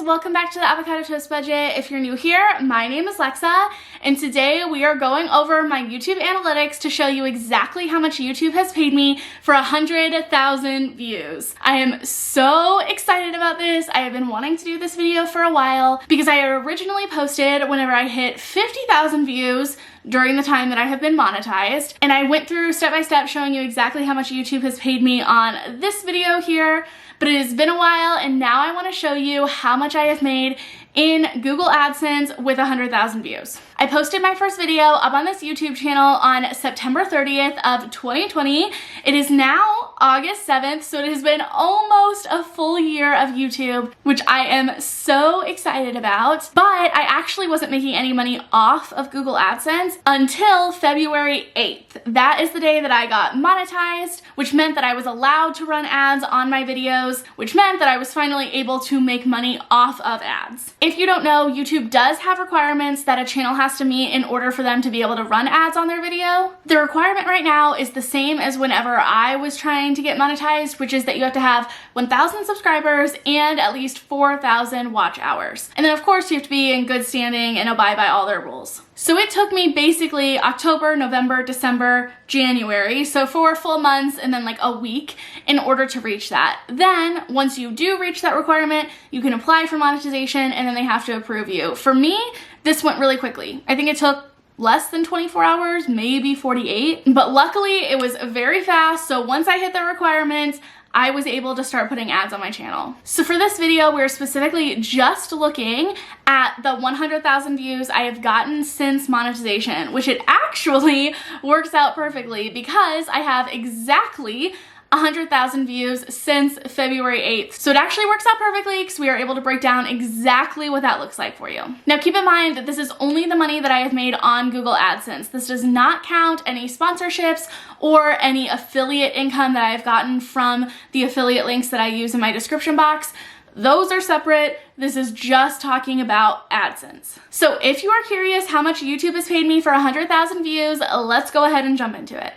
welcome back to the Avocado Toast Budget. If you're new here, my name is Lexa, and today we are going over my YouTube analytics to show you exactly how much YouTube has paid me for 100,000 views. I am so excited about this. I have been wanting to do this video for a while because I originally posted whenever I hit 50,000 views during the time that I have been monetized, and I went through step by step showing you exactly how much YouTube has paid me on this video here. But it has been a while, and now I want to show you how much I have made in Google AdSense with 100,000 views. I posted my first video up on this YouTube channel on September 30th of 2020. It is now August 7th, so it has been almost a full year of YouTube, which I am so excited about. But I actually wasn't making any money off of Google AdSense until February 8th. That is the day that I got monetized, which meant that I was allowed to run ads on my videos, which meant that I was finally able to make money off of ads. If you don't know, YouTube does have requirements that a channel has to meet in order for them to be able to run ads on their video. The requirement right now is the same as whenever I was trying to get monetized, which is that you have to have 1,000 subscribers and at least 4,000 watch hours. And then of course you have to be in good standing and abide by all their rules. So it took me basically October, November, December, January, so 4 full months and then like a week in order to reach that. Then once you do reach that requirement, you can apply for monetization and then they have to approve you. For me, this went really quickly. I think it took less than 24 hours, maybe 48, but luckily it was very fast. So once I hit the requirements, I was able to start putting ads on my channel. So for this video, we're specifically just looking at the 100,000 views I have gotten since monetization, which it actually works out perfectly because I have exactly 100,000 views since February 8th. So it actually works out perfectly because we are able to break down exactly what that looks like for you. Now keep in mind that this is only the money that I have made on Google AdSense. This does not count any sponsorships or any affiliate income that I have gotten from the affiliate links that I use in my description box. Those are separate. This is just talking about AdSense. So if you are curious how much YouTube has paid me for 100,000 views, let's go ahead and jump into it.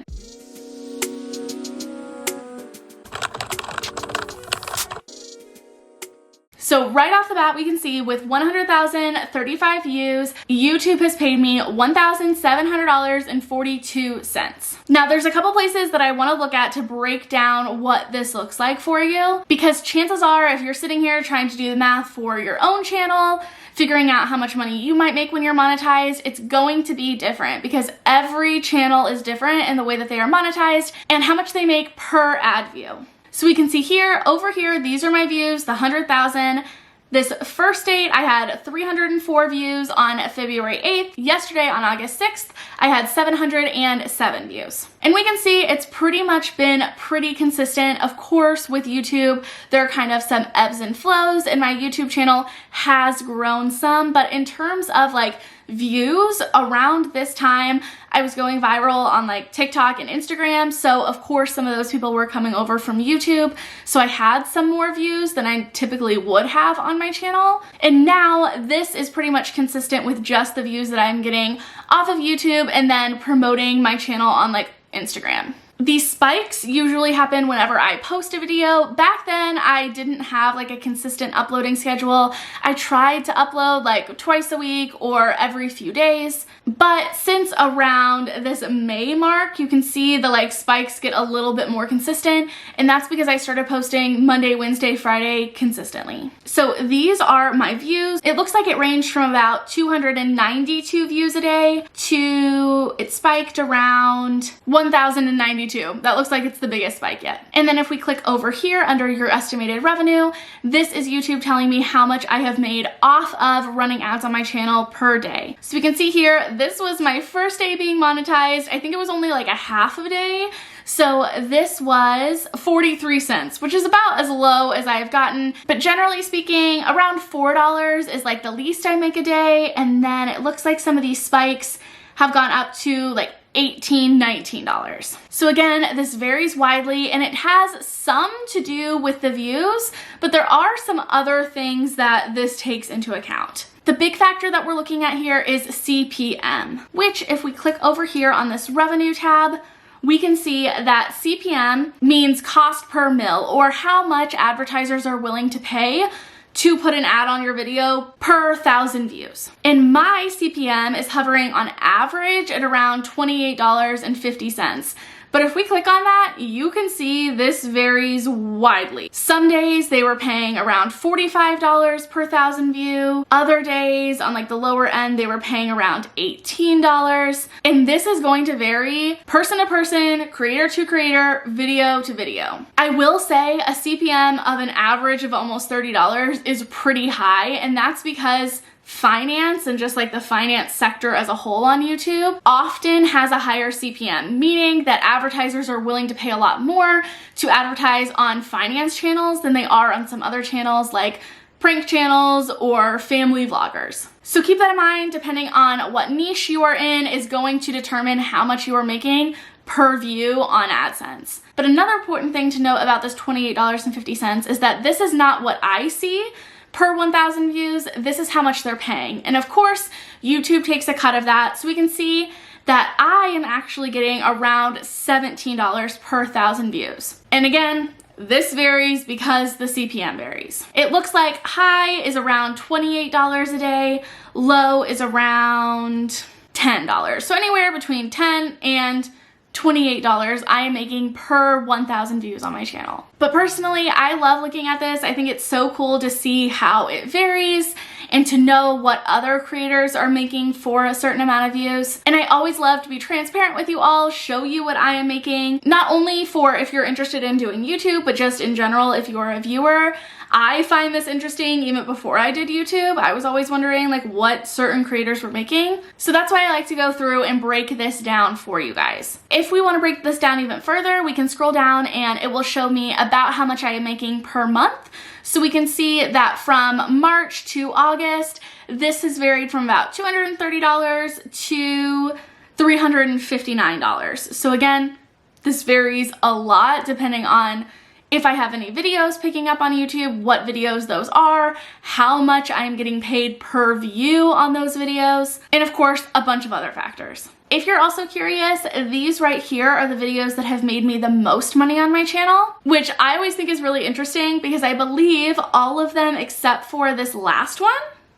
So right off the bat, we can see with 100,035 views, YouTube has paid me $1,700.42. Now there's a couple places that I want to look at to break down what this looks like for you, because chances are if you're sitting here trying to do the math for your own channel, figuring out how much money you might make when you're monetized, it's going to be different because every channel is different in the way that they are monetized and how much they make per ad view. So we can see here, over here, these are my views, the 100,000. This first date, I had 304 views on February 8th. Yesterday, on August 6th, I had 707 views. And we can see it's pretty much been pretty consistent. Of course, with YouTube, there are kind of some ebbs and flows, and my YouTube channel has grown some, but in terms of like views around this time, I was going viral on like TikTok and Instagram, so of course some of those people were coming over from YouTube, so I had some more views than I typically would have on my channel. And now this is pretty much consistent with just the views that I'm getting off of YouTube and then promoting my channel on like Instagram. These spikes usually happen whenever I post a video. Back then, I didn't have like a consistent uploading schedule. I tried to upload like twice a week or every few days. But since around this May mark, you can see the like spikes get a little bit more consistent, and that's because I started posting Monday, Wednesday, Friday consistently. So these are my views. It looks like it ranged from about 292 views a day to it spiked around 1,092. That looks like it's the biggest spike yet. And then if we click over here under your estimated revenue, this is YouTube telling me how much I have made off of running ads on my channel per day. So we can see here, this was my first day being monetized. I think it was only like a half of a day. So this was 43 cents, which is about as low as I've gotten. But generally speaking, around $4 is like the least I make a day. And then it looks like some of these spikes have gone up to like $18, $19. So again, this varies widely and it has some to do with the views, but there are some other things that this takes into account. The big factor that we're looking at here is CPM, which if we click over here on this revenue tab, we can see that CPM means cost per mil, or how much advertisers are willing to pay to put an ad on your video per 1,000 views. And my CPM is hovering on average at around $28.50. But if we click on that, you can see this varies widely. Some days they were paying around $45 per 1,000 view. Other days on like the lower end, they were paying around $18. And this is going to vary person to person, creator to creator, video to video. I will say a CPM of an average of almost $30 is pretty high, and that's because finance and just like the finance sector as a whole on YouTube often has a higher CPM, meaning that advertisers are willing to pay a lot more to advertise on finance channels than they are on some other channels like prank channels or family vloggers. So keep that in mind. Depending on what niche you are in is going to determine how much you are making per view on AdSense. But another important thing to note about this $28.50 is that this is not what I see per 1,000 views. This is how much they're paying. And of course, YouTube takes a cut of that. So we can see that I am actually getting around $17 per 1,000 views. And again, this varies because the CPM varies. It looks like high is around $28 a day, low is around $10. So anywhere between $10 and $28 I am making per 1,000 views on my channel. But personally, I love looking at this. I think it's so cool to see how it varies and to know what other creators are making for a certain amount of views. And I always love to be transparent with you all, show you what I am making, not only for if you're interested in doing YouTube, but just in general if you're a viewer. I find this interesting even before I did YouTube. I was always wondering like what certain creators were making. So that's why I like to go through and break this down for you guys. If we want to break this down even further, we can scroll down and it will show me about how much I am making per month. So we can see that from March to August, this has varied from about $230 to $359. So again, this varies a lot depending on if I have any videos picking up on YouTube, what videos those are, how much I'm getting paid per view on those videos, and of course, a bunch of other factors. If you're also curious, these right here are the videos that have made me the most money on my channel, which I always think is really interesting because I believe all of them except for this last one,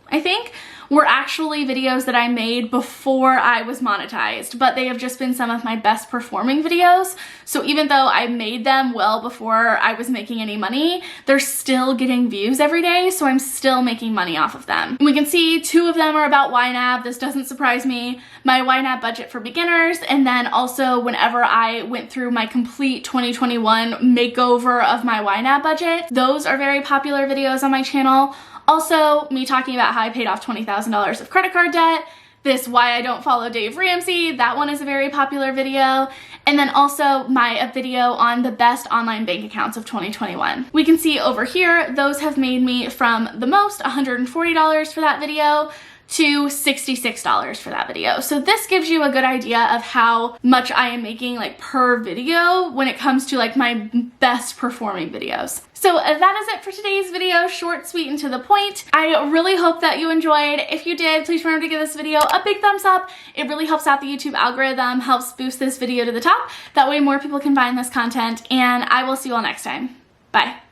I think, were actually videos that I made before I was monetized, but they have just been some of my best performing videos. So even though I made them well before I was making any money, they're still getting views every day, so I'm still making money off of them. And we can see 2 of them are about YNAB. This doesn't surprise me. My YNAB budget for beginners, and then also whenever I went through my complete 2021 makeover of my YNAB budget. Those are very popular videos on my channel. Also, me talking about how I paid off $20,000 of credit card debt, this why I don't follow Dave Ramsey, that one is a very popular video, and then also my video on the best online bank accounts of 2021. We can see over here, those have made me from the most $140 for that video to $66 for that video. So this gives you a good idea of how much I am making like per video when it comes to like my best performing videos. So that is it for today's video, short, sweet, and to the point. I really hope that you enjoyed. If you did, please remember to give this video a big thumbs up. It really helps out the YouTube algorithm, helps boost this video to the top. That way more people can find this content, and I will see you all next time. Bye.